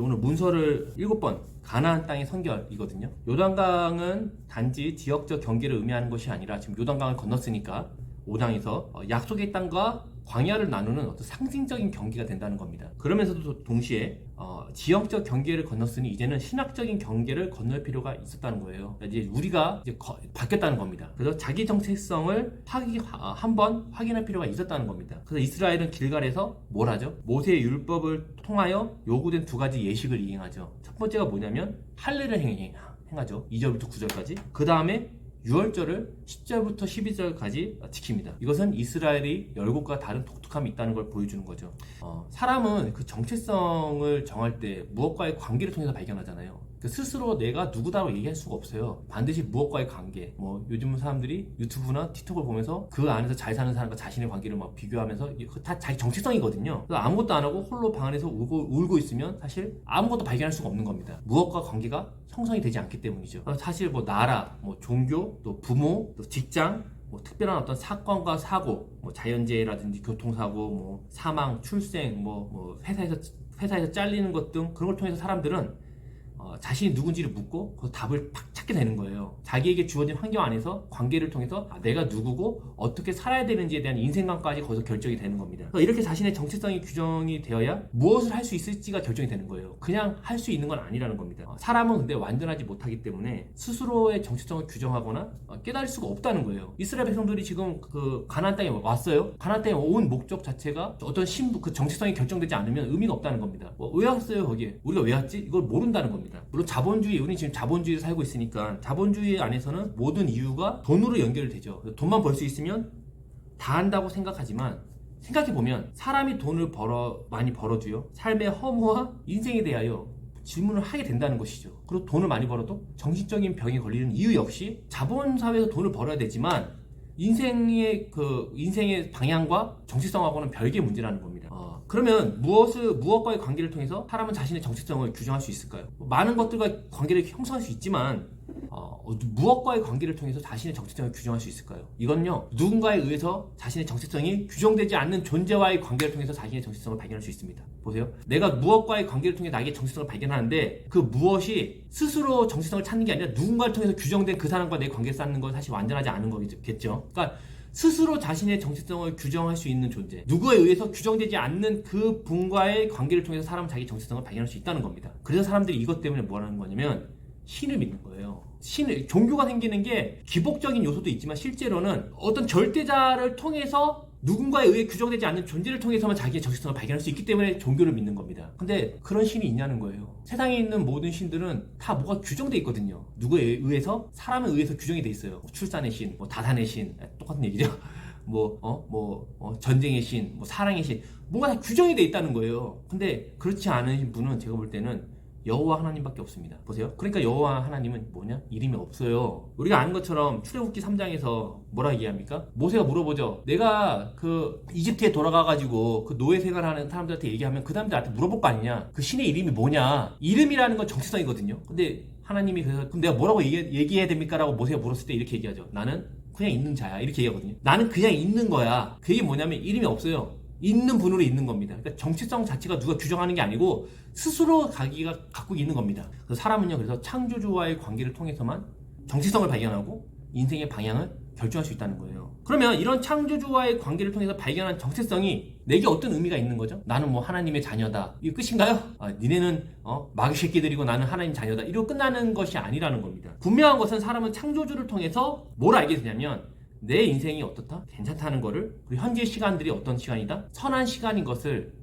오늘 문서를 7번 가나안 땅의 선결이거든요. 요단강은 단지 지역적 경계를 의미하는 것이 아니라 지금 요단강을 건넜으니까 5장에서 약속의 땅과 광야를 나누는 어떤 상징적인 경계가 된다는 겁니다. 그러면서도 동시에 지역적 경계를 건넜으니 이제는 신학적인 경계를 건널 필요가 있었다는 거예요. 이제 우리가 이제 바뀌었다는 겁니다. 그래서 자기 정체성을 한번 확인할 필요가 있었다는 겁니다. 그래서 이스라엘은 길갈에서 뭘 하죠? 모세의 율법을 통하여 요구된 2가지 예식을 이행하죠. 첫 번째가 뭐냐면 할례를 행하죠. 2절부터 9절까지. 그 다음에 유월절을 10절부터 12절까지 지킵니다. 이것은 이스라엘이 열국과 다른 독특함이 있다는 걸 보여주는 거죠. 사람은 그 정체성을 정할 때 무엇과의 관계를 통해서 발견하잖아요. 스스로 내가 누구다라고 얘기할 수가 없어요. 반드시 무엇과의 관계. 요즘 사람들이 유튜브나 틱톡을 보면서 그 안에서 잘 사는 사람과 자신의 관계를 막 비교하면서 다 자기 정체성이거든요. 그래서 아무것도 안 하고 홀로 방 안에서 울고 있으면 사실 아무것도 발견할 수가 없는 겁니다. 무엇과 관계가 형성이 되지 않기 때문이죠. 사실 나라, 종교, 또 부모, 또 직장, 특별한 어떤 사건과 사고, 자연재해라든지 교통사고, 사망, 출생, 회사에서 잘리는 것 등 그런 걸 통해서 사람들은 자신이 누군지를 묻고 그 답을 팍 찾게 되는 거예요. 자기에게 주어진 환경 안에서 관계를 통해서 내가 누구고 어떻게 살아야 되는지에 대한 인생관까지 거기서 결정이 되는 겁니다. 이렇게 자신의 정체성이 규정이 되어야 무엇을 할 수 있을지가 결정이 되는 거예요. 그냥 할 수 있는 건 아니라는 겁니다. 사람은 근데 완전하지 못하기 때문에 스스로의 정체성을 규정하거나 깨달을 수가 없다는 거예요. 이스라엘 백성들이 지금 그 가나안 땅에 왔어요. 가나안 땅에 온 목적 자체가 어떤 그 정체성이 결정되지 않으면 의미가 없다는 겁니다. 왜 왔어요 거기에? 우리가 왜 왔지? 이걸 모른다는 겁니다. 물론 우리는 지금 자본주의에 살고 있으니까 자본주의 안에서는 모든 이유가 돈으로 연결되죠. 돈만 벌 수 있으면 다 한다고 생각하지만 생각해보면 사람이 돈을 많이 벌어도요, 삶의 허무와 인생에 대하여 질문을 하게 된다는 것이죠. 그리고 돈을 많이 벌어도 정신적인 병에 걸리는 이유 역시 자본사회에서 돈을 벌어야 되지만 인생의 방향과 정체성하고는 별개의 문제라는 겁니다. 그러면 무엇과의 관계를 통해서 사람은 자신의 정체성을 규정할 수 있을까요? 많은 것들과 관계를 형성할 수 있지만 무엇과의 관계를 통해서 자신의 정체성을 규정할 수 있을까요? 이건요, 누군가에 의해서 자신의 정체성이 규정되지 않는 존재와의 관계를 통해서 자신의 정체성을 발견할 수 있습니다. 보세요. 내가 무엇과의 관계를 통해 나에게 정체성을 발견하는데 그 무엇이 스스로 정체성을 찾는 게 아니라 누군가를 통해서 규정된 그 사람과 내 관계를 쌓는 건 사실 완전하지 않은 거겠죠. 그러니까 스스로 자신의 정체성을 규정할 수 있는 존재, 누구에 의해서 규정되지 않는 그 분과의 관계를 통해서 사람은 자기 정체성을 발견할 수 있다는 겁니다. 그래서 사람들이 이것 때문에 뭐 하는 거냐면 신을 믿는 거예요. 종교가 생기는 게 기복적인 요소도 있지만 실제로는 어떤 절대자를 통해서 누군가에 의해 규정되지 않는 존재를 통해서만 자기의 정체성을 발견할 수 있기 때문에 종교를 믿는 겁니다. 근데 그런 신이 있냐는 거예요. 세상에 있는 모든 신들은 다 뭐가 규정돼 있거든요. 누구에 의해서? 사람에 의해서 규정이 돼 있어요. 출산의 신, 다산의 신, 똑같은 얘기죠. 전쟁의 신, 사랑의 신, 뭔가 다 규정이 돼 있다는 거예요. 근데 그렇지 않은 분은 제가 볼 때는 여호와 하나님밖에 없습니다. 보세요. 그러니까 여호와 하나님은 뭐냐? 이름이 없어요. 우리가 아는 것처럼 출애굽기 3장에서 뭐라 얘기합니까? 모세가 물어보죠. 내가 그 이집트에 돌아가가지고 그 노예 생활하는 사람들한테 얘기하면 그 사람들한테 물어볼 거 아니냐? 그 신의 이름이 뭐냐? 이름이라는 건 정체성이거든요. 근데 하나님이 그래서 그럼 내가 뭐라고 얘기해야 됩니까? 라고 모세가 물었을 때 이렇게 얘기하죠. 나는 그냥 있는 자야. 이렇게 얘기하거든요. 나는 그냥 있는 거야. 그게 뭐냐면 이름이 없어요. 있는 분으로 있는 겁니다. 그러니까 정체성 자체가 누가 규정하는 게 아니고 스스로 자기가 갖고 있는 겁니다. 그래서 사람은요, 그래서 창조주와의 관계를 통해서만 정체성을 발견하고 인생의 방향을 결정할 수 있다는 거예요. 그러면 이런 창조주와의 관계를 통해서 발견한 정체성이 내게 어떤 의미가 있는 거죠? 나는 하나님의 자녀다. 이게 끝인가요? 니네는 마귀 새끼들이고 나는 하나님 자녀다. 이러고 끝나는 것이 아니라는 겁니다. 분명한 것은 사람은 창조주를 통해서 뭘 알게 되냐면 내 인생이 어떻다? 괜찮다는 거를, 그리고 현재 시간들이 어떤 시간이다? 선한 시간인 것을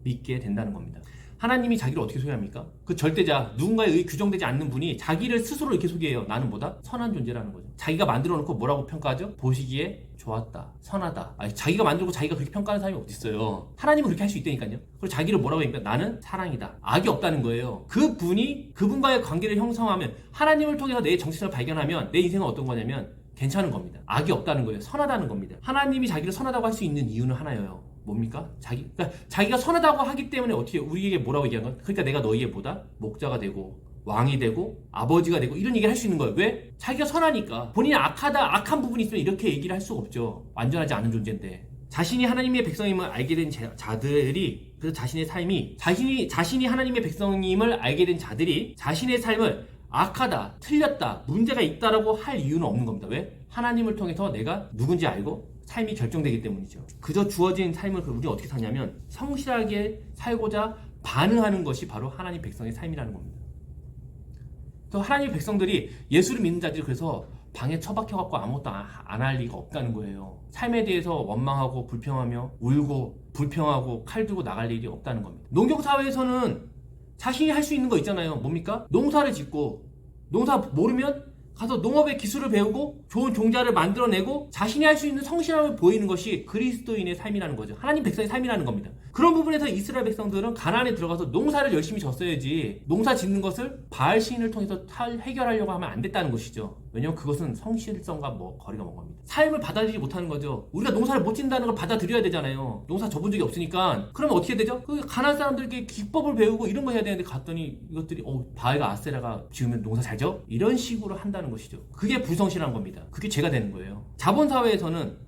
믿게 된다는 겁니다. 하나님이 자기를 어떻게 소개합니까? 그 절대자, 누군가에 의해 규정되지 않는 분이 자기를 스스로 이렇게 소개해요. 나는 뭐다? 선한 존재라는 거죠. 자기가 만들어 놓고 뭐라고 평가하죠? 보시기에 좋았다, 선하다. 자기가 만들고 자기가 그렇게 평가하는 사람이 어디 있어요? 하나님은 그렇게 할 수 있다니까요. 그리고 자기를 뭐라고 하니까 나는 사랑이다. 악이 없다는 거예요. 그분과의 관계를 형성하면, 하나님을 통해서 내 정체성을 발견하면 내 인생은 어떤 거냐면 괜찮은 겁니다. 악이 없다는 거예요. 선하다는 겁니다. 하나님이 자기를 선하다고 할 수 있는 이유는 하나예요. 뭡니까? 그러니까 자기가 선하다고 하기 때문에 어떻게 우리에게 뭐라고 얘기한 건? 그러니까 내가 너희의 목자가 되고 왕이 되고 아버지가 되고 이런 얘기를 할 수 있는 거예요. 왜? 자기가 선하니까. 본인이 악한 부분이 있으면 이렇게 얘기를 할 수가 없죠. 완전하지 않은 존재인데. 자신이 하나님의 백성임을 알게 된 자들이 그래서 자신의 삶이 자신이 하나님의 백성임을 알게 된 자들이 자신의 삶을 악하다, 틀렸다, 문제가 있다라고 할 이유는 없는 겁니다. 왜? 하나님을 통해서 내가 누군지 알고 삶이 결정되기 때문이죠. 그저 주어진 삶을 우리가 어떻게 사냐면 성실하게 살고자 반응하는 것이 바로 하나님 백성의 삶이라는 겁니다. 또 하나님 백성들이 예수를 믿는 자들이 그래서 방에 처박혀갖고 아무것도 안 할 리가 없다는 거예요. 삶에 대해서 원망하고 불평하며 울고 불평하고 칼 들고 나갈 일이 없다는 겁니다. 농경사회에서는 자신이 할 수 있는 거 있잖아요. 뭡니까? 농사를 짓고 농사 모르면 가서 농업의 기술을 배우고 좋은 종자를 만들어내고 자신이 할 수 있는 성실함을 보이는 것이 그리스도인의 삶이라는 거죠. 하나님 백성의 삶이라는 겁니다. 그런 부분에서 이스라엘 백성들은 가나안에 들어가서 농사를 열심히 졌어야지 농사 짓는 것을 바알 시인을 통해서 해결하려고 하면 안 됐다는 것이죠. 왜냐면 그것은 성실성과 거리가 먼 겁니다. 삶을 받아들이지 못하는 거죠. 우리가 농사를 못 짓는다는 걸 받아들여야 되잖아요. 농사 져본 적이 없으니까. 그러면 어떻게 되죠? 그 가나안 사람들에게 기법을 배우고 이런 거 해야 되는데 갔더니 이것들이 바알과 아세라가 지으면 농사 잘 져? 이런 식으로 한다는 것이죠. 그게 불성실한 겁니다. 그게 죄가 되는 거예요. 자본사회에서는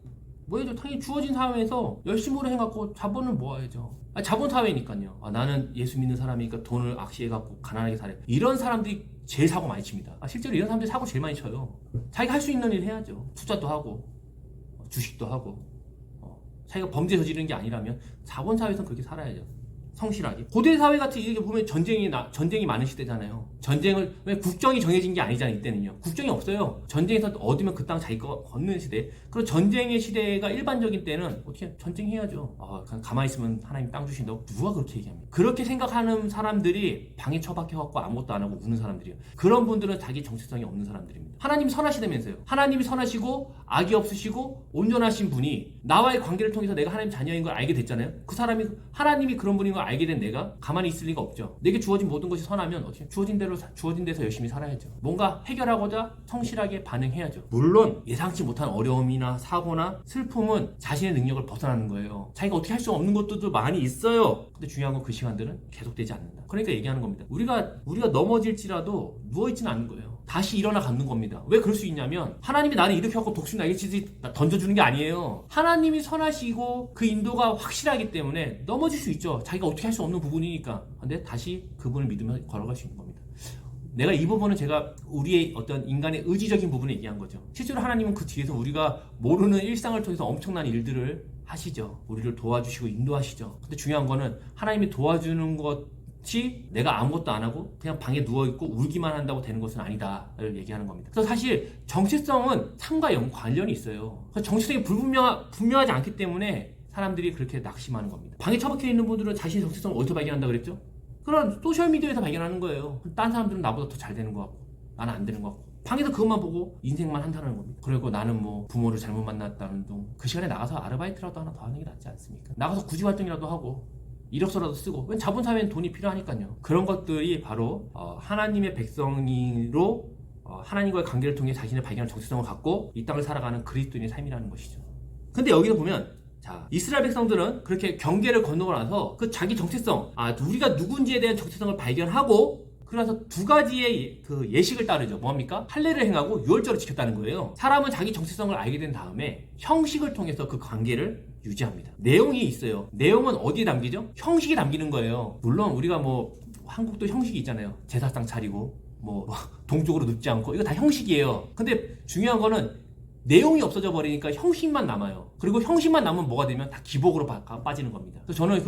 뭐예요? 당연히 주어진 사회에서 열심으로 해갖고 자본을 모아야죠. 자본사회니까요. 나는 예수 믿는 사람이니까 돈을 악시해갖고 가난하게 살아요. 이런 사람들이 제일 사고 많이 칩니다. 실제로 이런 사람들이 사고 제일 많이 쳐요. 자기가 할 수 있는 일 해야죠. 투자도 하고 주식도 하고 자기가 범죄 저지르는 게 아니라면 자본사회에서는 그렇게 살아야죠. 성실하게. 고대 사회 같은 이렇게 보면 전쟁이 많은 시대잖아요. 전쟁을 왜 국정이 정해진 게 아니잖아요. 이때는요. 국정이 없어요. 전쟁에서 얻으면 그 땅 자기 거 걷는 시대. 그리고 전쟁의 시대가 일반적인 때는 어떻게 전쟁해야죠. 그냥 가만히 있으면 하나님 땅 주신다고 누가 그렇게 얘기합니까? 그렇게 생각하는 사람들이 방에 처박혀갖고 아무것도 안 하고 우는 사람들이에요. 그런 분들은 자기 정체성이 없는 사람들입니다. 하나님이 선하시다면서요. 하나님이 선하시고 악이 없으시고 온전하신 분이 나와의 관계를 통해서 내가 하나님 자녀인 걸 알게 됐잖아요. 그 사람이 하나님이 그런 분인 걸 알게 된 내가 가만히 있을 리가 없죠. 내게 주어진 모든 것이 선하면 어떻게 주어진 데서 열심히 살아야죠. 뭔가 해결하고자 성실하게 반응해야죠. 물론 예상치 못한 어려움이나 사고나 슬픔은 자신의 능력을 벗어나는 거예요. 자기가 어떻게 할 수 없는 것들도 많이 있어요. 근데 중요한 건 그 시간들은 계속되지 않는다. 그러니까 얘기하는 겁니다. 우리가 넘어질지라도 누워있지는 않는 거예요. 다시 일어나 갖는 겁니다. 왜 그럴 수 있냐면 하나님이 나를 일으켜갖고 독수리 날개치듯이 던져주는 게 아니에요. 하나님이 선하시고 그 인도가 확실하기 때문에 넘어질 수 있죠. 자기가 어떻게 할 수 없는 부분이니까. 근데 다시 그분을 믿으며 걸어갈 수 있는 겁니다. 내가 이 부분은 제가 우리의 어떤 인간의 의지적인 부분을 얘기한 거죠. 실제로 하나님은 그 뒤에서 우리가 모르는 일상을 통해서 엄청난 일들을 하시죠. 우리를 도와주시고 인도하시죠. 근데 중요한 거는 하나님이 도와주는 것이 내가 아무것도 안 하고 그냥 방에 누워있고 울기만 한다고 되는 것은 아니다를 얘기하는 겁니다. 그래서 사실 정체성은 삶과 관련이 있어요. 정체성이 분명하지 않기 때문에 사람들이 그렇게 낙심하는 겁니다. 방에 처박혀 있는 분들은 자신의 정체성을 어디서 발견한다 그랬죠? 그런 소셜미디어에서 발견하는 거예요. 딴 사람들은 나보다 더 잘 되는 것 같고 나는 안 되는 것 같고 방에서 그것만 보고 인생만 한다는 겁니다. 그리고 나는 부모를 잘못 만났다는 둥 그 시간에 나가서 아르바이트라도 하나 더 하는 게 낫지 않습니까? 나가서 구직활동이라도 하고 이력서라도 쓰고 왜 자본사회는 돈이 필요하니까요. 그런 것들이 바로 하나님의 백성으로 하나님과의 관계를 통해 자신의 발견한 정체성을 갖고 이 땅을 살아가는 그리스도인의 삶이라는 것이죠. 근데 여기서 보면 이스라엘 백성들은 그렇게 경계를 건너고 나서 그 자기 정체성, 우리가 누군지에 대한 정체성을 발견하고 그래서 두 가지의 그 예식을 따르죠. 뭡니까? 할례를 행하고 유월절을 지켰다는 거예요. 사람은 자기 정체성을 알게 된 다음에 형식을 통해서 그 관계를 유지합니다. 내용이 있어요. 내용은 어디에 담기죠? 형식이 담기는 거예요. 물론 우리가 한국도 형식이 있잖아요. 제사상 차리고 동쪽으로 눕지 않고 이거 다 형식이에요. 근데 중요한 거는 내용이 없어져 버리니까 형식만 남아요. 그리고 형식만 남으면 뭐가 되면 다 기복으로 빠지는 겁니다. 그래서 저는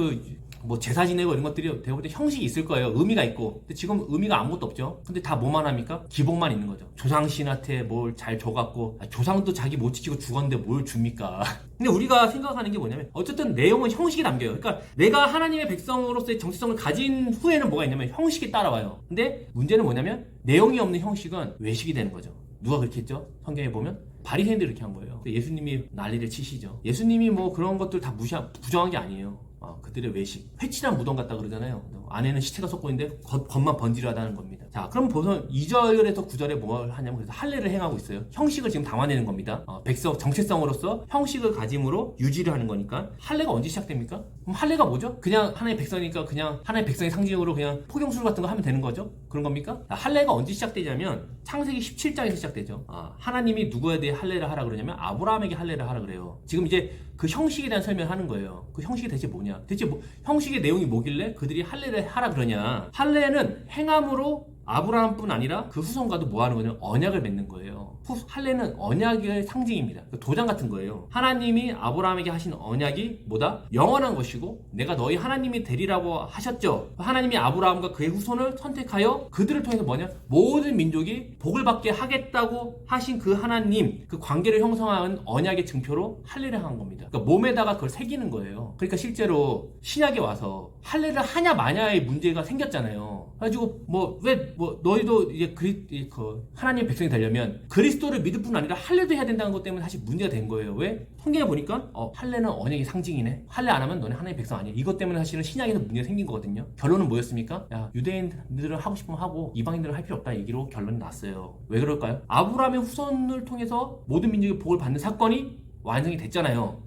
제사 지내고 이런 것들이 대부분 형식이 있을 거예요. 의미가 있고. 근데 지금 의미가 아무것도 없죠. 근데 다 뭐만 합니까? 기복만 있는 거죠. 조상신한테 뭘 잘 줘갖고 조상도 자기 못 지키고 죽었는데 뭘 줍니까? 근데 우리가 생각하는 게 뭐냐면 어쨌든 내용은 형식이 담겨요. 그러니까 내가 하나님의 백성으로서의 정체성을 가진 후에는 뭐가 있냐면 형식이 따라와요. 근데 문제는 뭐냐면 내용이 없는 형식은 외식이 되는 거죠. 누가 그렇게 했죠? 성경에 보면 바리새인들이 이렇게 한 거예요. 예수님이 난리를 치시죠. 예수님이 그런 것들 다 부정한 게 아니에요. 그들의 외식. 회칠한 무덤 같다 그러잖아요. 안에는 시체가 섞고 있는데 겉만 번지르하다는 겁니다. 자, 그럼 보면 2절에서 9절에 뭘 하냐면 그래서 할례를 행하고 있어요. 형식을 지금 담아내는 겁니다. 백성 정체성으로서 형식을 가짐으로 유지를 하는 거니까 할례가 언제 시작됩니까? 그럼 할례가 뭐죠? 그냥 하나의 백성이니까 그냥 하나의 백성의 상징으로 그냥 포경술 같은 거 하면 되는 거죠? 그런 겁니까? 할례가 언제 시작되냐면 창세기 17장에서 시작되죠. 하나님이 누구에 대해 할례를 하라 그러냐면 아브라함에게 할례를 하라 그래요. 지금 이제 그 형식에 대한 설명을 하는 거예요. 그 형식이 대체 뭐냐? 대체 뭐, 형식의 내용이 뭐길래 그들이 할례를 하라 그러냐? 할례는 행함으로 아브라함뿐 아니라 그 후손과도 뭐 하는 거냐면 언약을 맺는 거예요. 할례는 언약의 상징입니다. 도장 같은 거예요. 하나님이 아브라함에게 하신 언약이 뭐다? 영원한 것이고 내가 너희 하나님이 되리라고 하셨죠. 하나님이 아브라함과 그의 후손을 선택하여 그들을 통해서 뭐냐? 모든 민족이 복을 받게 하겠다고 하신 그 하나님, 그 관계를 형성한 언약의 증표로 할례를 한 겁니다. 그러니까 몸에다가 그걸 새기는 거예요. 그러니까 실제로 신약에 와서 할례를 하냐 마냐의 문제가 생겼잖아요. 그래가지고 너희도 이제 하나님의 백성이 되려면 그리스도를 믿을 뿐 아니라 할례도 해야 된다는 것 때문에 사실 문제가 된 거예요. 왜? 성경에 보니까 할례는 언약의 상징이네. 할례 안 하면 너네 하나님의 백성 아니야. 이것 때문에 사실은 신약에서 문제가 생긴 거거든요. 결론은 뭐였습니까? 야, 유대인들은 하고 싶으면 하고 이방인들은 할 필요 없다 얘기로 결론이 났어요. 왜 그럴까요? 아브라함의 후손을 통해서 모든 민족이 복을 받는 사건이 완성이 됐잖아요.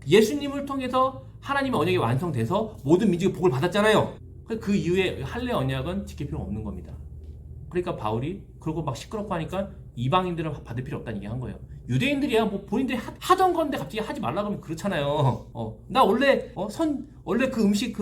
예수님을 통해서 하나님의 언약이 완성돼서 모든 민족이 복을 받았잖아요. 그 이후에 할례 언약은 지킬 필요 없는 겁니다. 그러니까 바울이 그러고 막 시끄럽고 하니까 이방인들은 받을 필요 없다는 얘기 한 거예요. 유대인들이야 뭐 본인들이 하던 건데 갑자기 하지 말라고 하면 그렇잖아요. 나 원래 원래 그 음식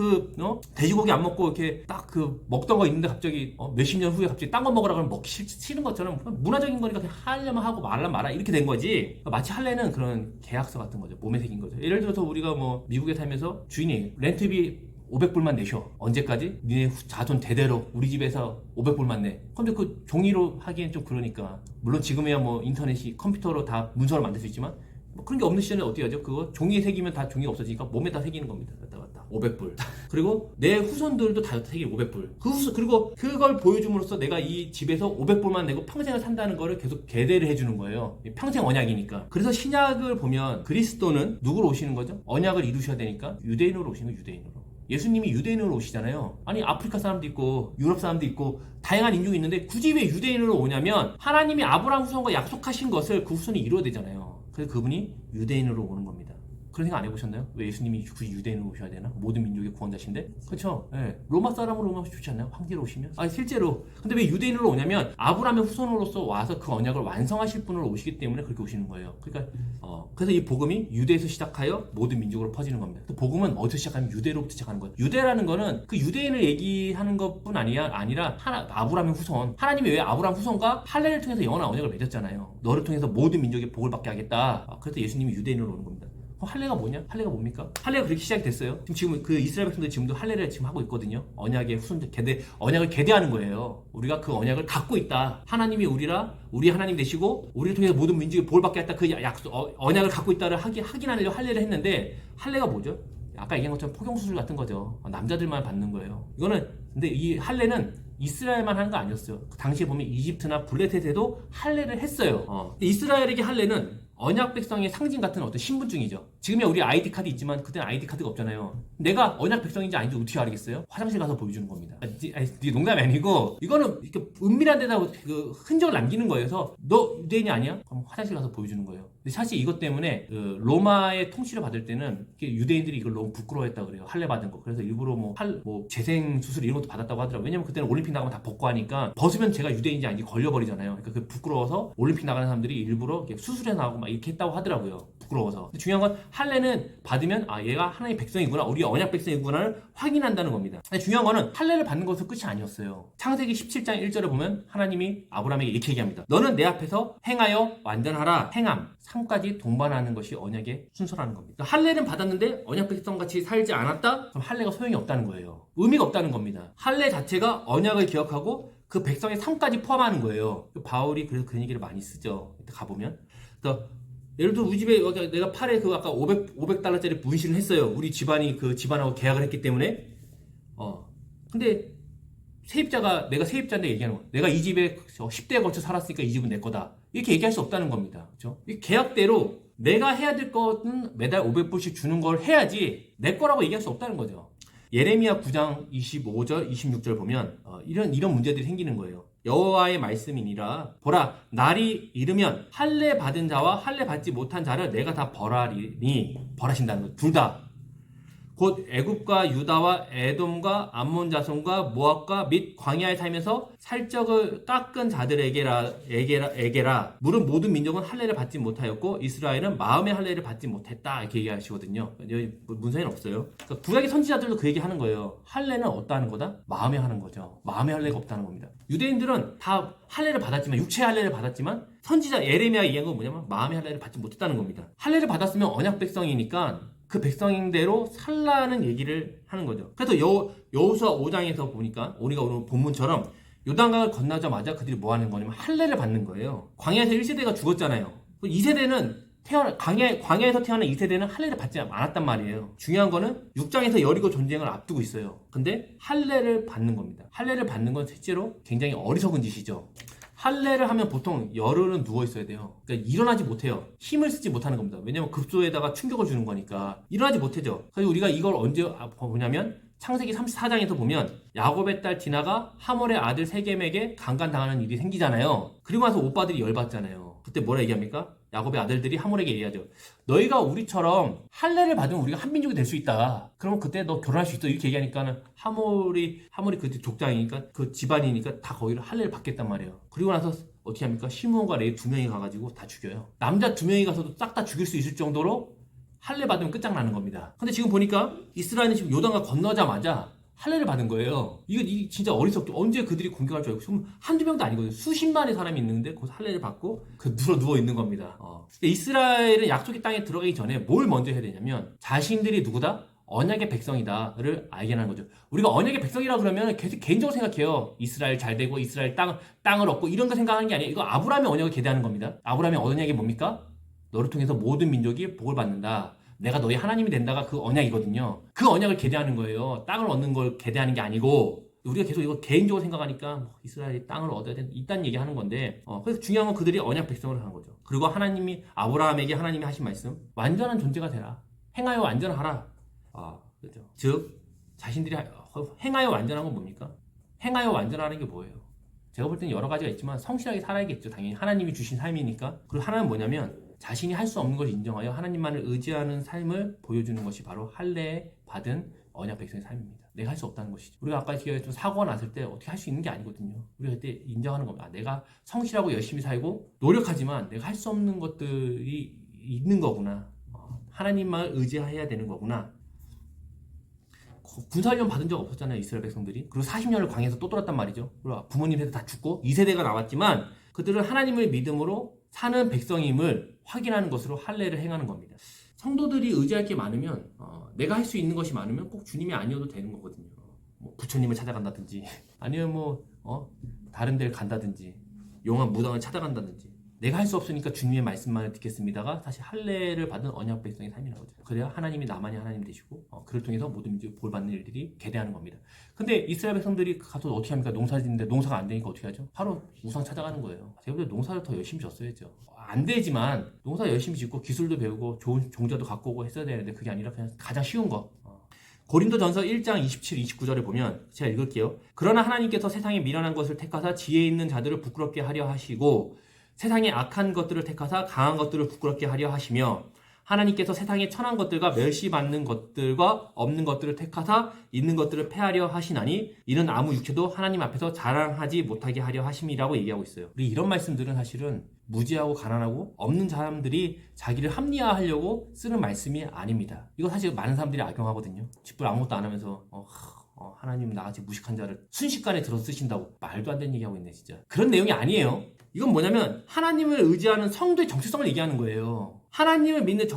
돼지고기 안 먹고 이렇게 딱 먹던 거 있는데 갑자기 몇십 년 후에 갑자기 딴 거 먹으라 그러면 먹기 싫은 것처럼 문화적인 거니까 그냥 하려면 하고 말라면 말아 이렇게 된 거지. 마치 할례는 그런 계약서 같은 거죠. 몸에 새긴 거죠. 예를 들어서 우리가 뭐 미국에 살면서 주인이 렌트비 500불만 내셔. 언제까지? 니네 자손 대대로 우리 집에서 500불만 내. 근데 그 종이로 하기엔 좀 그러니까. 물론 지금이야 뭐 인터넷이 컴퓨터로 다 문서를 만들 수 있지만 뭐 그런 게 없는 시절에 어떻게 하죠? 그거 종이에 새기면 다 종이가 없어지니까 몸에다 새기는 겁니다. 갖다 500불. 그리고 내 후손들도 다 새기 500불. 그리고 그걸 보여줌으로써 내가 이 집에서 500불만 내고 평생을 산다는 거를 계속 계대를 해주는 거예요. 평생 언약이니까. 그래서 신약을 보면 그리스도는 누구로 오시는 거죠? 언약을 이루셔야 되니까 유대인으로 오시는 거예요. 유대인으로. 예수님이 유대인으로 오시잖아요. 아니 아프리카 사람도 있고 유럽 사람도 있고 다양한 인종이 있는데 굳이 왜 유대인으로 오냐면 하나님이 아브라함 후손과 약속하신 것을 그 후손이 이루어야 되잖아요. 그래서 그분이 유대인으로 오는 겁니다. 그런 생각 안 해보셨나요? 왜 예수님이 굳이 유대인으로 오셔야 되나? 모든 민족의 구원자신데? 그렇죠? 네. 로마 사람으로 오면 좋지 않나요? 황제로 오시면? 아니 실제로 근데 왜 유대인으로 오냐면 아브라함의 후손으로서 와서 그 언약을 완성하실 분으로 오시기 때문에 그렇게 오시는 거예요. 그러니까 그래서 이 복음이 유대에서 시작하여 모든 민족으로 퍼지는 겁니다. 또 복음은 어디서 시작하면 유대로부터 시작하는 거예요. 유대라는 거는 그 유대인을 얘기하는 것뿐 아니라 아브라함의 후손. 하나님이 왜 아브라함 후손과 할례를 통해서 영원한 언약을 맺었잖아요. 너를 통해서 모든 민족의 복을 받게 하겠다. 그래서 예수님이 유대인으로 오는 겁니다. 할례가 뭐냐? 할례가 뭡니까? 할례가 그렇게 시작이 됐어요. 지금 그 이스라엘 백성들 지금도 할례를 지금 하고 있거든요. 언약의 후손들 언약을 계대하는 거예요. 우리가 그 언약을 갖고 있다. 하나님이 우리 하나님 되시고 우리를 통해서 모든 민족이 복을 받게 했다. 그 약속 언약을 갖고 있다를 확인하려고 할례를 했는데 할례가 뭐죠? 아까 얘기한 것처럼 포경수술 같은 거죠. 남자들만 받는 거예요. 근데 이 할례는 이스라엘만 하는 거 아니었어요. 당시에 보면 이집트나 블레셋에도 할례를 했어요. 이스라엘에게 할례는 언약 백성의 상징 같은 어떤 신분증이죠. 지금이야 우리 아이디 카드 있지만 그때는 아이디 카드가 없잖아요. 내가 언약 백성인지 아닌지 어떻게 알겠어요? 화장실 가서 보여주는 겁니다. 이게 농담이 아니고 이거는 이렇게 은밀한 데다 그 흔적을 남기는 거예요. 그래서 너 유대인이 아니야? 그럼 화장실 가서 보여주는 거예요. 근데 사실 이것 때문에 로마의 통치를 받을 때는 유대인들이 이걸 너무 부끄러워했다 그래요. 할례 받은 거. 그래서 일부러 재생 수술 이런 것도 받았다고 하더라고요. 왜냐면 그때는 올림픽 나가면 다 벗고 하니까 벗으면 제가 유대인인지 아닌지 걸려버리잖아요. 그러니까 그 부끄러워서 올림픽 나가는 사람들이 일부러 수술해 나가고 막 이렇게 했다고 하더라고요. 부끄러워서. 근데 중요한 건 할례는 받으면 얘가 하나님의 백성이구나, 우리 언약 백성이구나를 확인한다는 겁니다. 근데 중요한 거는 할례를 받는 것은 끝이 아니었어요. 창세기 17장 1절에 보면 하나님이 아브라함에게 이렇게 얘기합니다. 너는 내 앞에서 행하여 완전하라. 행함 3까지 동반하는 것이 언약의 순서라는 겁니다. 할례는 받았는데 언약 백성같이 살지 않았다? 그럼 할례가 소용이 없다는 거예요. 의미가 없다는 겁니다. 할례 자체가 언약을 기억하고 그 백성의 삶까지 포함하는 거예요. 바울이 그래서 그런 얘기를 많이 쓰죠. 가보면. 그래서 예를 들어 우리 집에 내가 팔에 아까 500달러짜리 문신을 했어요. 우리 집안이 그 집안하고 계약을 했기 때문에. 근데 내가 세입자인데 얘기하는 거야. 내가 이 집에 10대에 걸쳐 살았으니까 이 집은 내 거다. 이렇게 얘기할 수 없다는 겁니다. 그렇죠? 이 계약대로 내가 해야 될 거는 매달 500불씩 주는 걸 해야지 내 거라고 얘기할 수 없다는 거죠. 예레미야 9장 25절, 26절 보면 이런 문제들이 생기는 거예요. 여호와의 말씀이니라. 보라, 날이 이르면 할례 받은 자와 할례 받지 못한 자를 내가 다 벌하리니. 벌하신다는 거. 둘 다. 곧 애굽과 유다와 에돔과 암몬 자손과 모압과 및 광야에 살면서 살적을 깎은 자들에게라 물은 모든 민족은 할례를 받지 못하였고 이스라엘은 마음의 할례를 받지 못했다 이렇게 얘기하시거든요. 여기 문서에는 없어요. 그러니까 구약의 선지자들도 그 얘기하는 거예요. 할례는 어디다는 거다? 마음에 하는 거죠. 마음의 할례가 없다는 겁니다. 유대인들은 다 할례를 받았지만 육체의 할례를 받았지만 선지자 예레미야가 얘기한 건 뭐냐면 마음의 할례를 받지 못했다는 겁니다. 할례를 받았으면 언약 백성이니까 그 백성대로 살라는 얘기를 하는 거죠. 그래서 여호수아 5장에서 보니까 우리가 오늘 본문처럼 요단강을 건너자마자 그들이 뭐 하는 거냐면 할례를 받는 거예요. 광야에서 1세대가 죽었잖아요. 2세대는 광야에서 태어난 2세대는 할례를 받지 않았단 말이에요. 중요한 거는 6장에서 여리고 전쟁을 앞두고 있어요. 근데 할례를 받는 겁니다. 할례를 받는 건 실제로 굉장히 어리석은 짓이죠. 할례를 하면 보통 열흘은 누워 있어야 돼요. 그러니까 일어나지 못해요. 힘을 쓰지 못하는 겁니다. 왜냐면 급소에다가 충격을 주는 거니까 일어나지 못하죠. 그래서 우리가 이걸 언제 보냐면 창세기 34장에서 보면 야곱의 딸 디나가 하몰의 아들 세겜에게 강간당하는 일이 생기잖아요. 그리고 나서 오빠들이 열받잖아요. 그때 뭐라 얘기합니까? 야곱의 아들들이 하몰에게 얘기하죠. 너희가 우리처럼 할례를 받으면 우리가 한 민족이 될 수 있다. 그러면 그때 너 결혼할 수 있어. 이렇게 얘기하니까는 하몰이 그때 족장이니까 그 집안이니까 다 거기를 할례를 받겠단 말이에요. 그리고 나서 어떻게 합니까? 시므온과 레위 2명이 가가지고 다 죽여요. 남자 2명이 가서도 싹 다 죽일 수 있을 정도로 할례 받으면 끝장나는 겁니다. 근데 지금 보니까 이스라엘은 지금 요단강 건너자마자 할례를 받은 거예요. 이거 진짜 어리석게 언제 그들이 공격할 줄 알고 한두 명도 아니거든요. 수십만의 사람이 있는데 그 할례를 받고 누워 있는 겁니다. 이스라엘은 약속의 땅에 들어가기 전에 뭘 먼저 해야 되냐면 자신들이 누구다? 언약의 백성이다를 알게 하는 거죠. 우리가 언약의 백성이라 그러면 계속 개인적으로 생각해요. 이스라엘 잘 되고 이스라엘 땅을 얻고 이런 거 생각하는 게 아니에요. 이거 아브라함의 언약을 계대하는 겁니다. 아브라함의 언약이 뭡니까? 너를 통해서 모든 민족이 복을 받는다. 내가 너희 하나님이 된다가 그 언약이거든요. 그 언약을 계대하는 거예요. 땅을 얻는 걸 계대하는 게 아니고 우리가 계속 이거 개인적으로 생각하니까 이스라엘이 땅을 얻어야 된다. 이딴 얘기 하는 건데 그래서 중요한 건 그들이 언약 백성을 하는 거죠. 그리고 하나님이 아브라함에게 하나님이 하신 말씀 완전한 존재가 되라. 행하여 완전하라. 그렇죠. 즉 자신들이 행하여 완전한 건 뭡니까? 행하여 완전하는 게 뭐예요? 제가 볼 때는 여러 가지가 있지만 성실하게 살아야겠죠. 당연히 하나님이 주신 삶이니까. 그리고 하나는 뭐냐면 자신이 할 수 없는 걸 인정하여 하나님만을 의지하는 삶을 보여주는 것이 바로 할례 받은 언약 백성의 삶입니다. 내가 할 수 없다는 것이죠. 우리가 아까 좀 사고가 났을 때 어떻게 할 수 있는 게 아니거든요. 우리가 그때 인정하는 겁니다. 내가 성실하고 열심히 살고 노력하지만 내가 할 수 없는 것들이 있는 거구나. 하나님만을 의지해야 되는 거구나. 군사훈련 받은 적 없었잖아요. 이스라엘 백성들이. 그리고 40년을 광야에서 또 돌았단 말이죠. 그리고 부모님 세대 다 죽고 2세대가 나왔지만 그들은 하나님을 믿음으로 사는 백성임을 확인하는 것으로 할례를 행하는 겁니다. 성도들이 의지할 게 많으면 내가 할 수 있는 것이 많으면 꼭 주님이 아니어도 되는 거거든요. 뭐 부처님을 찾아간다든지 아니면 다른 데를 간다든지 용한 무당을 찾아간다든지 내가 할 수 없으니까 주님의 말씀만을 듣겠습니다가 사실 할례를 받은 언약 백성의 삶이라는 거죠. 그래야 하나님이 나만이 하나님 되시고 그를 통해서 모든 민족이 볼 받는 일들이 계대하는 겁니다. 근데 이스라엘 백성들이 가서 어떻게 합니까? 농사 짓는데 농사가 안 되니까 어떻게 하죠? 바로 우상 찾아가는 거예요. 제가 볼 때 농사를 더 열심히 졌어야죠. 안 되지만 농사 열심히 짓고 기술도 배우고 좋은 종자도 갖고 오고 했어야 되는데 그게 아니라 그냥 가장 쉬운 거. 고린도전서 1장 27, 29절을 보면 제가 읽을게요. 그러나 하나님께서 세상에 미련한 것을 택하사 지혜 있는 자들을 부끄럽게 하려 하시고 세상의 악한 것들을 택하사 강한 것들을 부끄럽게 하려 하시며 하나님께서 세상의 천한 것들과 멸시받는 것들과 없는 것들을 택하사 있는 것들을 폐하려 하시나니 이는 아무 육체도 하나님 앞에서 자랑하지 못하게 하려 하심이라고 얘기하고 있어요. 우리 이런 말씀들은 사실은 무지하고 가난하고 없는 사람들이 자기를 합리화하려고 쓰는 말씀이 아닙니다. 이거 사실 많은 사람들이 악용하거든요. 집불 아무것도 안 하면서 하나님 나같이 무식한 자를 순식간에 들어 쓰신다고 말도 안 되는 얘기하고 있네 진짜. 그런 내용이 아니에요. 이건 뭐냐면 하나님을 의지하는 성도의 정체성을 얘기하는 거예요. 하나님을 믿는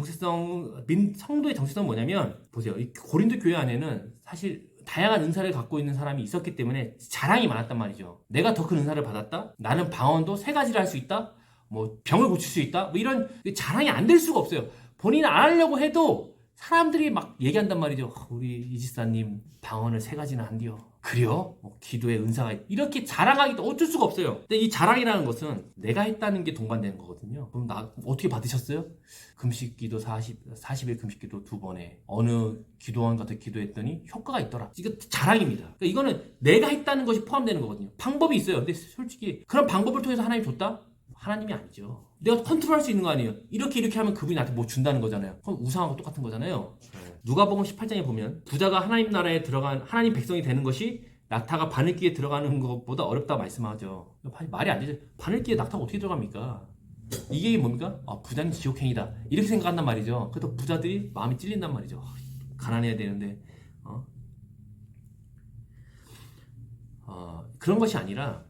성도의 정체성은 뭐냐면 보세요. 이 고린도 교회 안에는 사실 다양한 은사를 갖고 있는 사람이 있었기 때문에 자랑이 많았단 말이죠. 내가 더 큰 은사를 받았다? 나는 방언도 3가지를 할 수 있다? 뭐 병을 고칠 수 있다? 뭐 이런 자랑이 안 될 수가 없어요. 본인은 안 하려고 해도 사람들이 막 얘기한단 말이죠. 우리 이지사님 방언을 3가지나 한디요. 그래요? 기도의 은사가 이렇게 자랑하기도 어쩔 수가 없어요. 근데 이 자랑이라는 것은 내가 했다는 게 동반되는 거거든요. 그럼 나 어떻게 받으셨어요? 금식기도 40일 금식기도 2번에 어느 기도원 같은 기도했더니 효과가 있더라. 이거 자랑입니다. 그러니까 이거는 내가 했다는 것이 포함되는 거거든요. 방법이 있어요. 근데 솔직히 그런 방법을 통해서 하나님 줬다? 하나님이 아니죠. 내가 컨트롤할 수 있는 거 아니에요. 이렇게 하면 그분이 나한테 뭐 준다는 거잖아요. 그럼 우상하고 똑같은 거잖아요. 누가복음 18장에 보면 부자가 하나님 나라에 들어간 하나님 백성이 되는 것이 낙타가 바늘기에 들어가는 것보다 어렵다고 말씀하죠. 말이 안 되죠. 바늘기에 낙타가 어떻게 들어갑니까? 이게 뭡니까? 부자는 지옥행이다. 이렇게 생각한단 말이죠. 그래도 부자들이 마음이 찔린단 말이죠. 가난해야 되는데 그런 것이 아니라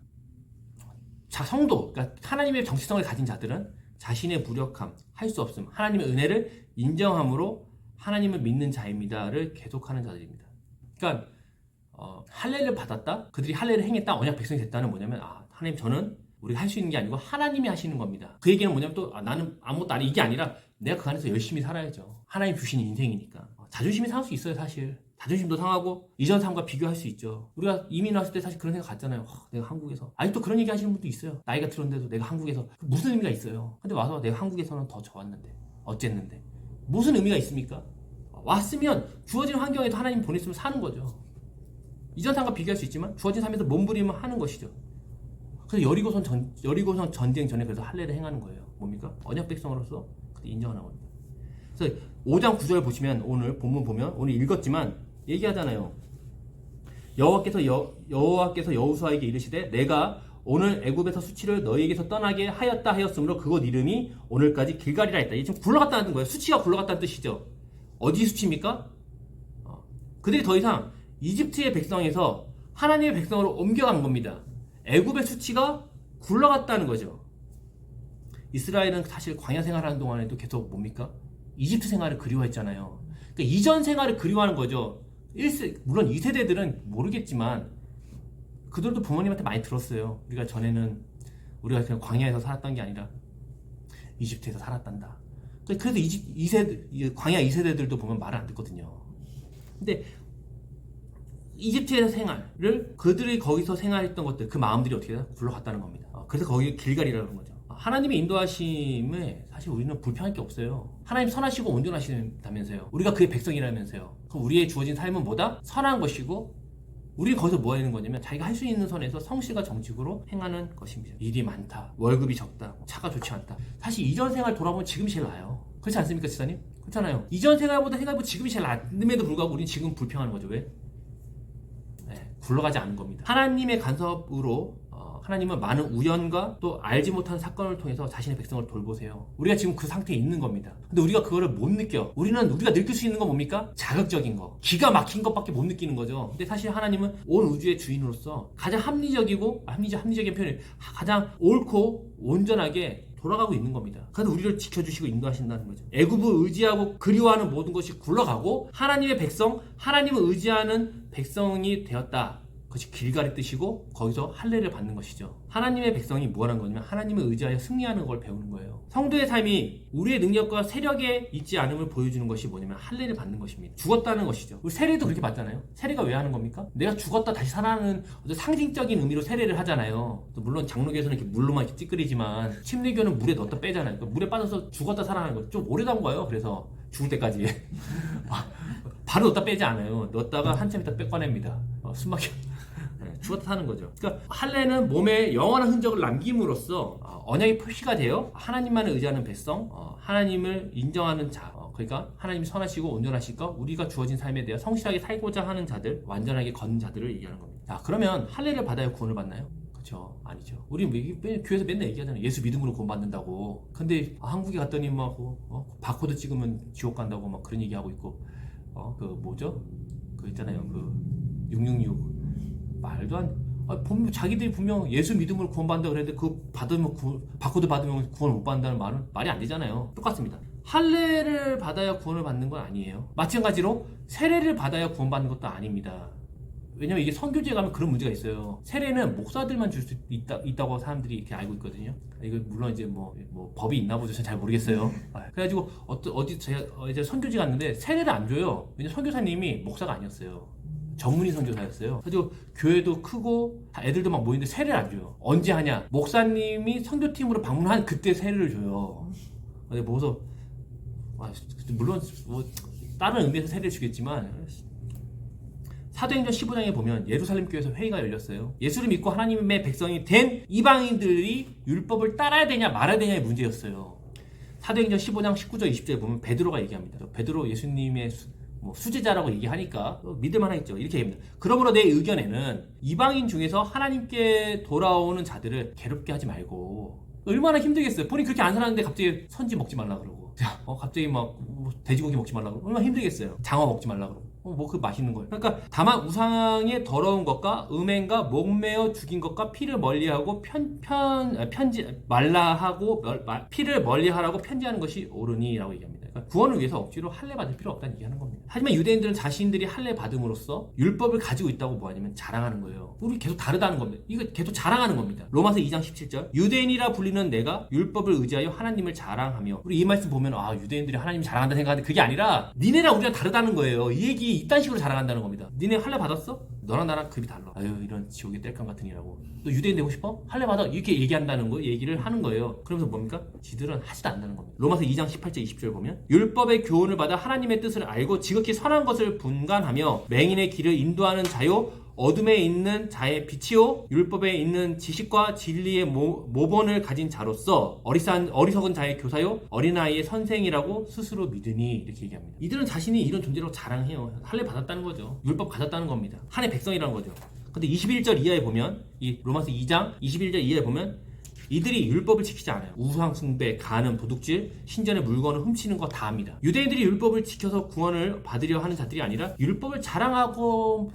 성도, 그러니까 하나님의 정체성을 가진 자들은 자신의 무력함, 할 수 없음, 하나님의 은혜를 인정함으로 하나님을 믿는 자입니다를 계속하는 자들입니다. 그러니까 할례를 받았다, 그들이 할례를 행했다, 언약 백성이 됐다는 뭐냐면 하나님 저는 우리가 할 수 있는 게 아니고 하나님이 하시는 겁니다. 그 얘기는 뭐냐면 또 나는 아무것도 아니 이게 아니라 내가 그 안에서 열심히 살아야죠. 하나님 주신 인생이니까. 자존심이 상할 수 있어요 사실. 자존심도 상하고 이전 삶과 비교할 수 있죠. 우리가 이민 왔을 때 사실 그런 생각 갔잖아요. 내가 한국에서 아직도 그런 얘기 하시는 분도 있어요. 나이가 들었는데도 내가 한국에서 무슨 의미가 있어요. 근데 와서 내가 한국에서는 더 좋았는데 어쨌는데 무슨 의미가 있습니까? 왔으면 주어진 환경에도 하나님 보냈으면 사는 거죠. 이전 삶과 비교할 수 있지만 주어진 삶에서 몸부림을 하는 것이죠. 그래서 여리고선 전쟁 전에 그래서 할례를 행하는 거예요. 뭡니까? 언약 백성으로서 인정하는 겁니다. 그래서 5장 9절 보시면 오늘 본문 보면 오늘 읽었지만 얘기하잖아요. 여호와께서 여호수아에게 이르시되 내가 오늘 애굽에서 수치를 너희에게서 떠나게 하였다 하였으므로 그곳 이름이 오늘까지 길갈이라 했다. 이게 지금 굴러갔다는 거예요. 수치가 굴러갔다는 뜻이죠. 어디 수치입니까? 그들이 더 이상 이집트의 백성에서 하나님의 백성으로 옮겨간 겁니다. 애굽의 수치가 굴러갔다는 거죠. 이스라엘은 사실 광야 생활하는 동안에도 계속 뭡니까? 이집트 생활을 그리워했잖아요. 그러니까 이전 생활을 그리워하는 거죠. 물론 2세대들은 모르겠지만 그들도 부모님한테 많이 들었어요. 우리가 전에는 우리가 그냥 광야에서 살았던 게 아니라 이집트에서 살았단다. 그래서 광야 2세대들도 보면 말을 안 듣거든요. 근데 이집트에서 생활을 그들이 거기서 생활했던 것들 그 마음들이 어떻게 굴러갔다는 겁니다. 그래서 거기 길갈이라는 거죠. 하나님의 인도하심에 사실 우리는 불평할 게 없어요. 하나님 선하시고 온전하시다면서요. 우리가 그의 백성이라면서요. 그럼 우리의 주어진 삶은 뭐다? 선한 것이고 우리 거기서 뭐 하는 거냐면 자기가 할 수 있는 선에서 성실과 정직으로 행하는 것입니다. 일이 많다, 월급이 적다, 차가 좋지 않다. 사실 이전 생활 돌아보면 지금이 제일 나아요. 그렇지 않습니까 지사님? 그렇잖아요. 이전 생활보다 생각해보면 지금이 제일 나음에도 불구하고 우리는 지금 불평하는 거죠. 왜? 굴러가지 않은 겁니다. 하나님의 간섭으로 하나님은 많은 우연과 또 알지 못한 사건을 통해서 자신의 백성을 돌보세요. 우리가 지금 그 상태에 있는 겁니다. 근데 우리가 그거를 못 느껴. 우리가 느낄 수 있는 건 뭡니까? 자극적인 거, 기가 막힌 것밖에 못 느끼는 거죠. 근데 사실 하나님은 온 우주의 주인으로서 가장 합리적인 표현이 가장 옳고 온전하게 돌아가고 있는 겁니다. 그래서 우리를 지켜주시고 인도하신다는 거죠. 애굽을 의지하고 그리워하는 모든 것이 굴러가고 하나님의 백성, 하나님을 의지하는 백성이 되었다. 그것이 길갈의 뜻이고 거기서 할례를 받는 것이죠. 하나님의 백성이 무엇하는 거냐면 하나님을 의지하여 승리하는 걸 배우는 거예요. 성도의 삶이 우리의 능력과 세력에 있지 않음을 보여주는 것이 뭐냐면 할례를 받는 것입니다. 죽었다는 것이죠. 우리 세례도 그렇게 받잖아요. 세례가 왜 하는 겁니까? 내가 죽었다 다시 살아나는 상징적인 의미로 세례를 하잖아요. 물론 장로교에서는 이렇게 물로만 이렇게 찌끄리지만 침례교는 물에 넣었다 빼잖아요. 그러니까 물에 빠져서 죽었다 살아나는 거 좀 오래 간 거예요. 그래서 죽을 때까지 바로 넣었다 빼지 않아요. 넣었다가 한참 있다 꺼냅니다. 숨막혀 죽었다 사는 거죠. 그러니까 할례는 몸에 영원한 흔적을 남김으로써 언약의 표시가 되어 하나님만을 의지하는 백성, 하나님을 인정하는 자, 그러니까 하나님이 선하시고 온전하시고 우리가 주어진 삶에 대해 성실하게 살고자 하는 자들, 완전하게 걷는 자들을 얘기하는 겁니다. 자, 그러면 할례를 받아야 구원을 받나요? 그렇죠? 아니죠. 우리 교회에서 맨날 얘기하잖아요. 예수 믿음으로 구원받는다고. 근데 한국에 갔더니 막 바코드 찍으면 지옥 간다고 막 그런 얘기하고 있고 그 뭐죠? 그 있잖아요. 그 666 말도 안 자기들이 분명 예수 믿음으로 구원받는다 그랬는데 그 바코드 받으면 구원 못 받는다는 말은 말이 안 되잖아요. 똑같습니다. 할례를 받아야 구원을 받는 건 아니에요. 마찬가지로 세례를 받아야 구원받는 것도 아닙니다. 왜냐면 이게 선교지에 가면 그런 문제가 있어요. 세례는 목사들만 줄 수 있다고 사람들이 이렇게 알고 있거든요. 이거 물론 이제 뭐 법이 있나 보죠. 잘 모르겠어요. 그래가지고 어디 제가 이제 선교지 갔는데 세례를 안 줘요. 왜냐면 선교사님이 목사가 아니었어요. 전문의 선교사였어요. 그래서 교회도 크고 애들도 막 모이는데 세례를 안 줘요. 언제 하냐? 목사님이 선교팀으로 방문한 그때 세례를 줘요. 근데 뭐서 물론 뭐 다른 의미에서 세례를 주겠지만 사도행전 15장에 보면 예루살렘 교회에서 회의가 열렸어요. 예수를 믿고 하나님의 백성이 된 이방인들이 율법을 따라야 되냐 말아야 되냐의 문제였어요. 사도행전 15장 19절 20절에 보면 베드로가 얘기합니다. 베드로 예수님의 수제자라고 얘기하니까 믿을 만하겠죠. 이렇게 얘기합니다. 그러므로 내 의견에는 이방인 중에서 하나님께 돌아오는 자들을 괴롭게 하지 말고, 얼마나 힘들겠어요. 본인 그렇게 안 살았는데 갑자기 선지 먹지 말라 그러고, 갑자기 막 돼지고기 먹지 말라 그러고, 얼마나 힘들겠어요. 장어 먹지 말라 그러고. 그 맛있는 거예요. 그러니까 다만 우상의 더러운 것과 음행과 목매어 죽인 것과 피를 멀리하고 피를 멀리하라고 편지하는 것이 옳으니라고 얘기합니다. 그러니까 구원을 위해서 억지로 할례 받을 필요 없다는 얘기하는 겁니다. 하지만 유대인들은 자신들이 할례 받음으로써 율법을 가지고 있다고 뭐하냐면 자랑하는 거예요. 우리 계속 다르다는 겁니다. 이거 계속 자랑하는 겁니다. 로마서 2장 17절 유대인이라 불리는 내가 율법을 의지하여 하나님을 자랑하며, 우리 이 말씀 보면 유대인들이 하나님 자랑한다 생각하는데 그게 아니라 니네랑 우리랑 다르다는 거예요. 이 얘기 이딴 식으로 자랑한다는 겁니다. 니네 할례 받았어? 너랑 나랑 급이 달라. 이런 지옥의 땔감 같으니라고. 너 유대인 되고 싶어? 할례 받아. 이렇게 얘기한다는 거, 얘기를 하는 거예요. 그러면서 뭡니까? 지들은 하지도 않는다는 겁니다. 로마서 2장 18절 20절 보면 율법의 교훈을 받아 하나님의 뜻을 알고 지극히 선한 것을 분간하며 맹인의 길을 인도하는 자요 어둠에 있는 자의 빛이요 율법에 있는 지식과 진리의 모본을 가진 자로서 어리석은 자의 교사요 어린아이의 선생이라고 스스로 믿으니, 이렇게 얘기합니다. 이들은 자신이 이런 존재로 자랑해요. 할례 받았다는 거죠. 율법 가졌다는 겁니다. 하나님의 백성이라는 거죠. 근데 21절 이하에 보면, 이 로마서 2장 21절 이하에 보면 이들이 율법을 지키지 않아요. 우상 숭배, 간음, 도둑질, 신전의 물건을 훔치는 거 다 합니다. 유대인들이 율법을 지켜서 구원을 받으려 하는 자들이 아니라 율법을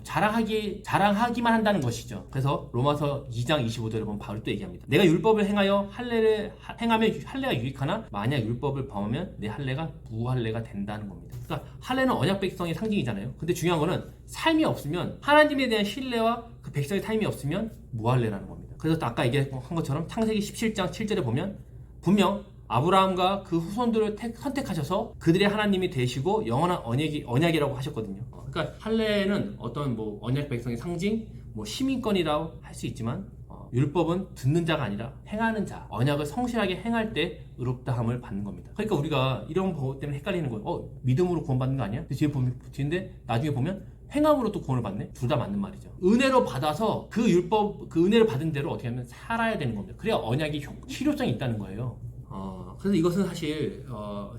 자랑하기만 한다는 것이죠. 그래서 로마서 2장 25절에 보면 바울이 또 얘기합니다. 내가 율법을 행하면 할례가 유익하나 만약 율법을 범하면 내 할례가 무할례가 된다는 겁니다. 그러니까 할례는 언약 백성의 상징이잖아요. 근데 중요한 거는 삶이 없으면, 하나님에 대한 신뢰와 그 백성의 삶이 없으면 무할례라는 겁니다. 그래서 아까 얘기한 것처럼 창세기 17장 7절에 보면 분명 아브라함과 그 후손들을 선택하셔서 그들의 하나님이 되시고 영원한 언약이라고 하셨거든요. 그러니까 할례는 어떤 언약 백성의 상징, 시민권이라고 할 수 있지만 율법은 듣는 자가 아니라 행하는 자, 언약을 성실하게 행할 때 의롭다함을 받는 겁니다. 그러니까 우리가 이런 거 때문에 헷갈리는 거예요. 믿음으로 구원받는 거 아니야? 뒤인데 나중에 보면 행함으로 또 구원을 받네? 둘 다 맞는 말이죠. 은혜로 받아서 그 은혜를 받은 대로 어떻게 하면 살아야 되는 겁니다. 그래야 언약이 실효성이 있다는 거예요. 그래서 이것은 사실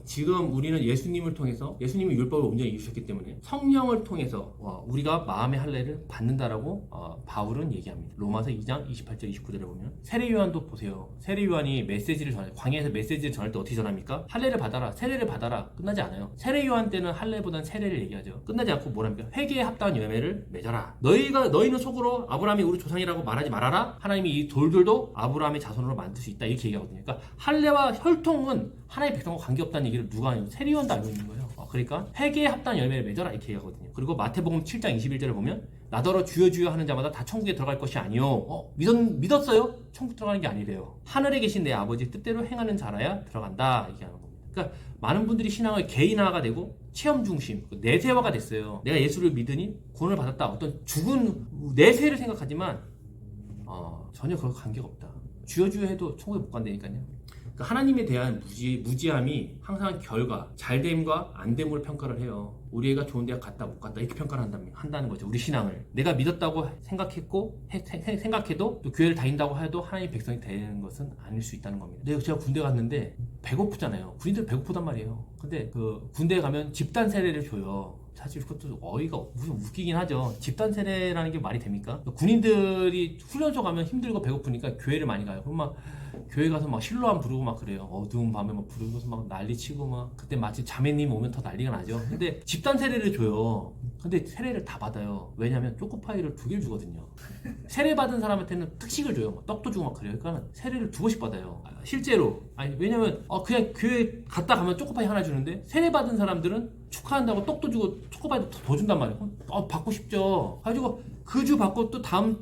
지금 우리는 예수님을 통해서, 예수님이 율법을 온전히 이루셨기 때문에 성령을 통해서 우리가 마음의 할례를 받는다라고 바울은 얘기합니다. 로마서 2장 28절 29절에 보면 세례 요한도 보세요. 세례 요한이 광야에서 메시지를 전할 때 어떻게 전합니까? 할례를 받아라, 세례를 받아라. 끝나지 않아요. 세례 요한 때는 할례보다는 세례를 얘기하죠. 끝나지 않고 뭐랍니까? 회개에 합당한 열매를 맺어라. 너희는 속으로 아브라함이 우리 조상이라고 말하지 말아라. 하나님이 이 돌들도 아브라함의 자손으로 만들 수 있다, 이렇게 얘기하거든요. 그러니까 할례와 혈통은 하나님의 백성과 관계없다는 얘기를 누가 하냐면 세례요한도 알고 있는 거예요. 그러니까 회개에 합당한 열매를 맺어라, 이렇게 얘기하거든요. 그리고 마태복음 7장 21절에 보면 나더러 주여 주여 하는 자마다 다 천국에 들어갈 것이 아니요. 믿었어요? 천국 들어가는 게 아니래요. 하늘에 계신 내 아버지 뜻대로 행하는 자라야 들어간다, 얘기하는 겁니다. 그러니까 많은 분들이 신앙을 개인화가 되고 체험 중심, 내세화가 됐어요. 내가 예수를 믿으니 구원을 받았다, 어떤 죽은 내세를 생각하지만 전혀 그런 관계가 없다. 주여 주여 해도 천국에 못 간다니까요. 그러니까 하나님에 대한 무지함이 항상 결과, 잘됨과 안됨으로 평가를 해요. 우리 애가 좋은 대학 갔다 못 갔다, 이렇게 평가를 한다는 거죠. 우리 신앙을 내가 믿었다고 생각해도 또 교회를 다닌다고 해도 하나님의 백성이 되는 것은 아닐 수 있다는 겁니다. 제가 군대 갔는데 배고프잖아요. 군인들 배고프단 말이에요. 근데 그 군대에 가면 집단 세례를 줘요. 사실 그것도 무슨 웃기긴 하죠. 집단 세례라는 게 말이 됩니까? 군인들이 훈련소 가면 힘들고 배고프니까 교회를 많이 가요. 그럼 막 교회 가서 막 실로암 부르고 막 그래요. 어두운 밤에 막 부르고서 막 난리 치고 막, 그때 마치 자매님 오면 더 난리가 나죠. 근데 집단 세례를 줘요. 근데 세례를 다 받아요. 왜냐면 초코파이를 2개를 주거든요. 세례 받은 사람한테는 특식을 줘요. 막 떡도 주고 막 그래요. 그러니까 세례를 2번씩 받아요. 실제로. 왜냐면 그냥 교회 갔다 가면 초코파이 하나 주는데 세례 받은 사람들은 축하한다고 떡도 주고 초코파이도 더 준단 말이에요. 받고 싶죠. 가지고 그 주 받고 또 다음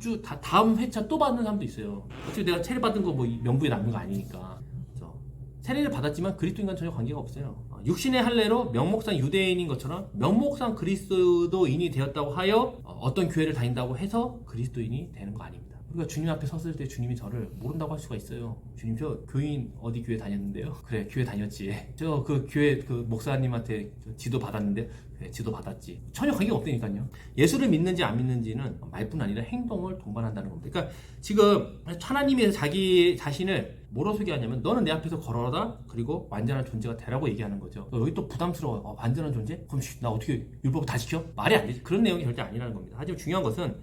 회차 또 받는 사람도 있어요. 어차피 내가 세례 받은 거 명부에 남는 거 아니니까. 그래서 세례를 받았지만 그리스도인과는 전혀 관계가 없어요. 육신의 할례로 명목상 유대인인 것처럼 명목상 그리스도인이 되었다고 하여 어떤 교회를 다닌다고 해서 그리스도인이 되는 거 아닙니다. 우리가 주님 앞에 섰을 때 주님이 저를 모른다고 할 수가 있어요. 주님 저 교인 어디 교회 다녔는데요? 그래 교회 다녔지. 저 그 교회 그 목사님한테 지도 받았는데 그래 지도 받았지. 전혀 관계가 없다니까요. 예수를 믿는지 안 믿는지는 말뿐 아니라 행동을 동반한다는 겁니다. 그러니까 지금 하나님이 자기 자신을 뭐로 소개하냐면 너는 내 앞에서 걸어라 그리고 완전한 존재가 되라고 얘기하는 거죠. 여기 또 부담스러워요. 완전한 존재? 그럼 나 어떻게 율법 다 지켜? 말이 안 되지. 그런 내용이 절대 아니라는 겁니다. 하지만 중요한 것은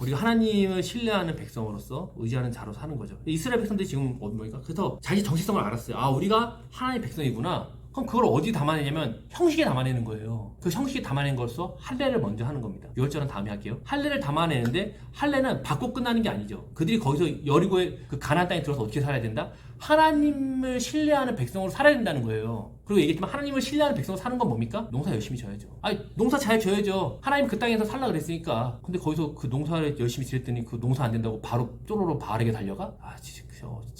우리가 하나님을 신뢰하는 백성으로서 의지하는 자로 사는 거죠. 이스라엘 백성들이 지금 뭐니까 그래서 자기 정체성을 알았어요. 아 우리가 하나님의 백성이구나. 그럼 그걸 어디 담아내냐면 형식에 담아내는 거예요. 그 형식에 담아낸 것으로서 할례를 먼저 하는 겁니다. 6절은 다음에 할게요. 할례를 담아내는데 할례는 받고 끝나는 게 아니죠. 그들이 거기서 여리고의 그 가나안 땅에 들어서 어떻게 살아야 된다? 하나님을 신뢰하는 백성으로 살아야 된다는 거예요. 그리고 얘기했지만 하나님을 신뢰하는 백성으로 사는 건 뭡니까? 농사 열심히 져야죠. 아니 농사 잘 져야죠. 하나님 그 땅에서 살라 그랬으니까. 근데 거기서 그 농사를 열심히 지랬더니 그 농사 안 된다고 바로 쪼로로 바알에게 달려가? 진짜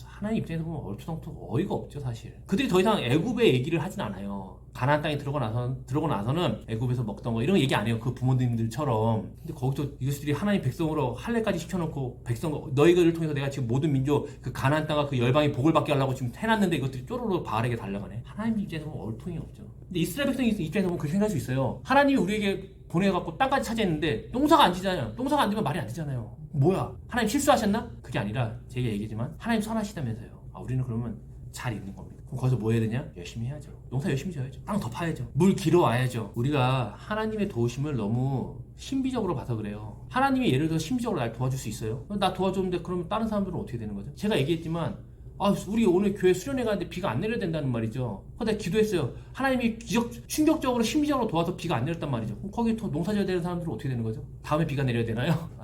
하나님 입장에서 보면 얼토당토 어이가 없죠 사실. 그들이 더 이상 애굽의 얘기를 하진 않아요. 가나안 땅에 들어고 나서는 애굽에서 먹던 거 이런 거 얘기 안 해요. 그 부모님들처럼. 근데 거기서 이것들이 하나님 백성으로 할례까지 시켜놓고 백성 너희들을 통해서 내가 지금 모든 민족 그 가나안 땅과 그 열방이 복을 받게 하려고 지금 해놨는데 이것들이 쪼로로 바알에게 달려가네. 하나님 입장에서 보면 얼통이 없죠. 근데 이스라엘 백성 입장에서 보면 그렇게 생각할 수 있어요. 하나님이 우리에게 보내갖고 땅까지 차지했는데 농사가 안 지잖아요. 농사가 안 되면 말이 안 되잖아요. 뭐야? 하나님 실수하셨나? 그게 아니라 제가 얘기했지만 하나님 선하시다면서요. 우리는 그러면 잘 있는 겁니다. 그럼 거기서 뭐 해야 되냐? 열심히 해야죠. 농사 열심히 지어야죠. 땅 더 파야죠. 물 길어 와야죠. 우리가 하나님의 도우심을 너무 신비적으로 봐서 그래요. 하나님이 예를 들어 신비적으로 날 도와줄 수 있어요? 나 도와줬는데 그러면 다른 사람들은 어떻게 되는 거죠? 제가 얘기했지만 우리 오늘 교회 수련회 가는데 비가 안 내려야 된다는 말이죠. 내가 기도했어요. 하나님이 충격적으로 신비적으로 도와서 비가 안 내렸단 말이죠. 그럼 거기 더 농사 져야 되는 사람들은 어떻게 되는 거죠? 다음에 비가 내려야 되나요?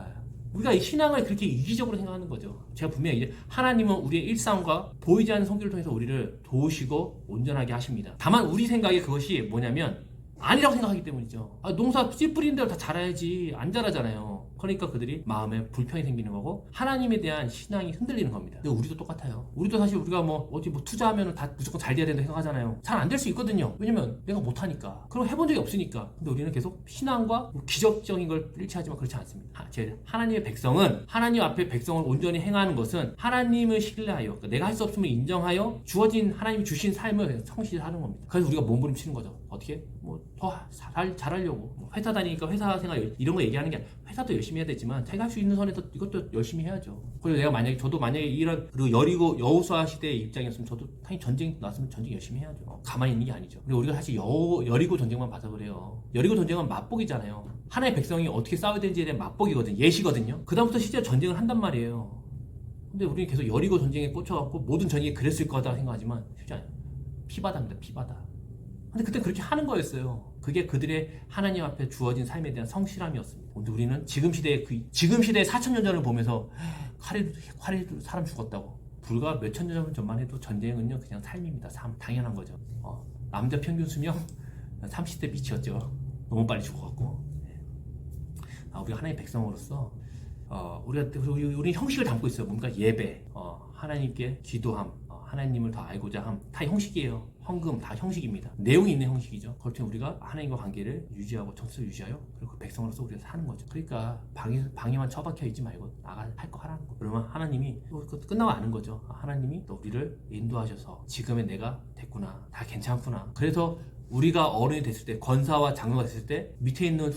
우리가 이 신앙을 그렇게 이기적으로 생각하는 거죠. 제가 분명히 이제 하나님은 우리의 일상과 보이지 않는 성질을 통해서 우리를 도우시고 온전하게 하십니다. 다만 우리 생각에 그것이 뭐냐면 아니라고 생각하기 때문이죠. 농사 씨 뿌리는 대로 다 자라야지 안 자라잖아요. 그러니까 그들이 마음에 불평이 생기는 거고 하나님에 대한 신앙이 흔들리는 겁니다. 근데 우리도 똑같아요. 우리도 사실 우리가 어디 투자하면 다 무조건 잘 돼야 된다 생각하잖아요. 잘 안 될 수 있거든요. 왜냐면 내가 못하니까. 그럼 해본 적이 없으니까. 근데 우리는 계속 신앙과 기적적인 걸 일치하지만 그렇지 않습니다. 하나님의 백성은 하나님 앞에 백성을 온전히 행하는 것은 하나님을 신뢰하여 그러니까 내가 할 수 없음을 인정하여 주어진 하나님이 주신 삶을 성실하는 겁니다. 그래서 우리가 몸부림치는 거죠. 어떻게? 더 잘하려고. 회사 다니니까 회사 생활 이런 거 얘기하는 게 아니라 회사도 열심히 해야 되지만 자기가 할 수 있는 선에서 이것도 열심히 해야죠. 그리고 저도 만약에 이런 그리고 여리고 여호수아 시대의 입장이었으면 저도 당연히 전쟁 났으면 전쟁 열심히 해야죠. 가만히 있는 게 아니죠. 근데 우리가 사실 여리고 전쟁만 봐서 그래요. 여리고 전쟁은 맛보기잖아요. 하나의 백성이 어떻게 싸워야 되는지에 대한 맛보기거든요. 예시거든요. 그다음부터 실제 전쟁을 한단 말이에요. 근데 우리는 계속 여리고 전쟁에 꽂혀갖고 모든 전쟁이 그랬을 거다 생각하지만 쉽지 않아요. 피바다입니다. 피바다. 근데 그때 그렇게 하는 거였어요. 그게 그들의 하나님 앞에 주어진 삶에 대한 성실함이었습니다. 근데 우리는 지금 시대의 4,000년 전을 보면서 칼에도 사람 죽었다고. 불과 몇천 년 전만 해도 전쟁은요 그냥 삶입니다. 당연한 거죠. 남자 평균 수명 30대 밑이었죠. 너무 빨리 죽어갖고. 우리가 하나님의 백성으로서 우리 형식을 담고 있어요. 뭔가 예배, 하나님께 기도함, 하나님을 더 알고자 함. 다 형식이에요. 헌금 다 형식입니다. 내용이 있는 형식이죠. 그렇지만 우리가 하나님과 관계를 유지하고 정서를 유지하여 그리고 그 백성으로서 우리가 사는 거죠. 그러니까 방에만 처박혀 있지 말고 나가 할 거 하라는 거. 그러면 하나님이 끝나고 아는 거죠. 하나님이 또 우리를 인도하셔서 지금의 내가 됐구나. 다 괜찮구나. 그래서 우리가 어른이 됐을 때 권사와 장로가 됐을 때 밑에 있는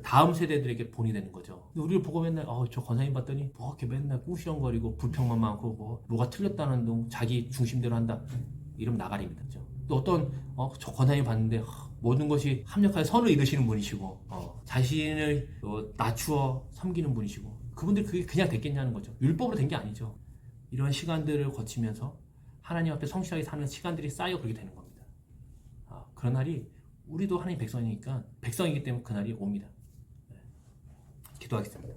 다음 세대들에게 본이 되는 거죠. 우리를 보고 맨날 저 권사님 봤더니 이렇게 맨날 꾸시렁거리고 불평만 많고 뭐가 틀렸다는 둥 자기 중심대로 한다. 이러면 나가리입니다. 또 어떤 저 권사님 봤는데 모든 것이 합력하여 선을 이루시는 분이시고 자신을 낮추어 섬기는 분이시고 그분들 그게 그냥 됐겠냐는 거죠. 율법으로 된 게 아니죠. 이런 시간들을 거치면서 하나님 앞에 성실하게 사는 시간들이 쌓여 그렇게 되는 겁니다. 그런 날이 우리도 하나님 백성이니까 백성이기 때문에 그날이 옵니다. 기도하겠습니다.